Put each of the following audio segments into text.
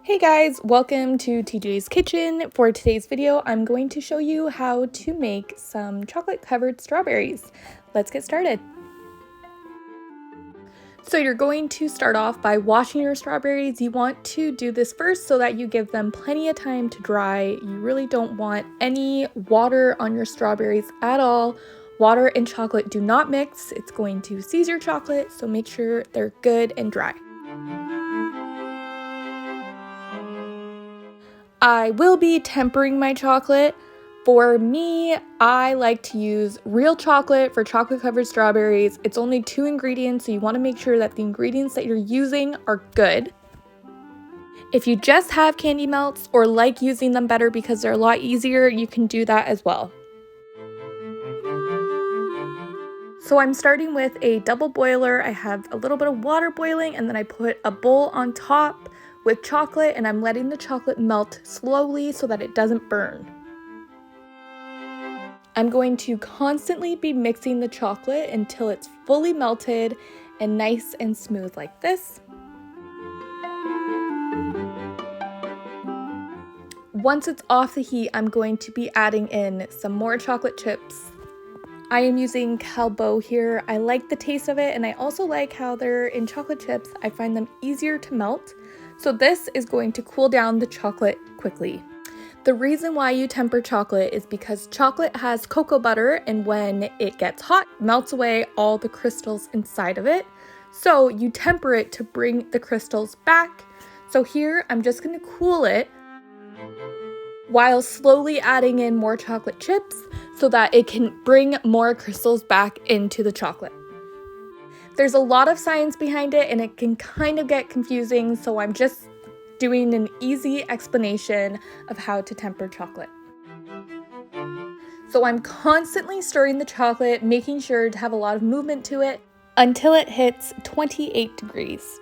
Hey guys, welcome to TJ's Kitchen. For today's video, I'm going to show you how to make some chocolate covered strawberries. Let's get started. So you're going to start off by washing your strawberries. You want to do this first so that you give them plenty of time to dry. You really don't want any water on your strawberries at all. Water and chocolate do not mix. It's going to seize your chocolate, so make sure they're good and dry. I will be tempering my chocolate. For me, I like to use real chocolate for chocolate covered strawberries. It's only 2 ingredients, so you want to make sure that the ingredients that you're using are good. If you just have candy melts or like using them better because they're a lot easier, you can do that as well. So I'm starting with a double boiler. I have a little bit of water boiling and then I put a bowl on top with chocolate and I'm letting the chocolate melt slowly so that it doesn't burn. I'm going to constantly be mixing the chocolate until it's fully melted and nice and smooth like this. Once it's off the heat, I'm going to be adding in some more chocolate chips. I am using Calbo here. I like the taste of it and I also like how they're in chocolate chips. I find them easier to melt. So this is going to cool down the chocolate quickly. The reason why you temper chocolate is because chocolate has cocoa butter and when it gets hot, it melts away all the crystals inside of it. So you temper it to bring the crystals back. So here I'm just going to cool it while slowly adding in more chocolate chips so that it can bring more crystals back into the chocolate. There's a lot of science behind it and it can kind of get confusing, so I'm just doing an easy explanation of how to temper chocolate. So I'm constantly stirring the chocolate, making sure to have a lot of movement to it until it hits 28 degrees.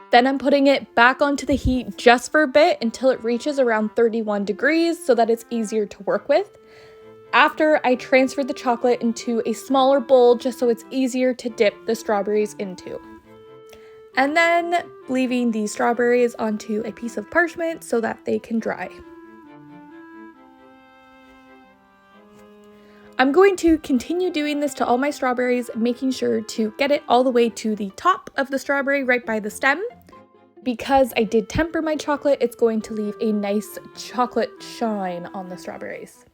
Then I'm putting it back onto the heat just for a bit until it reaches around 31 degrees so that it's easier to work with. After, I transferred the chocolate into a smaller bowl just so it's easier to dip the strawberries into. And then leaving the strawberries onto a piece of parchment so that they can dry. I'm going to continue doing this to all my strawberries, making sure to get it all the way to the top of the strawberry right by the stem. Because I did temper my chocolate, it's going to leave a nice chocolate shine on the strawberries.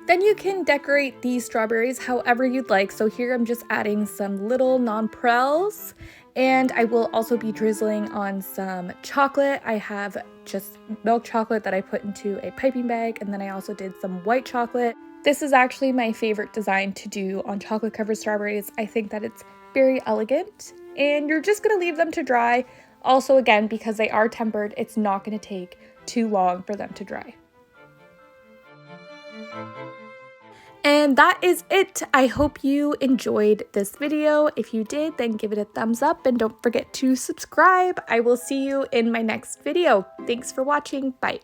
Then you can decorate these strawberries however you'd like. So here I'm just adding some little nonpareils and I will also be drizzling on some chocolate. I have just milk chocolate that I put into a piping bag and then I also did some white chocolate. This is actually my favorite design to do on chocolate covered strawberries. I think that it's very elegant and you're just going to leave them to dry. Also again, because they are tempered, it's not going to take too long for them to dry. And that is it. I hope you enjoyed this video. If you did, then give it a thumbs up and don't forget to subscribe. I will see you in my next video. Thanks for watching. Bye.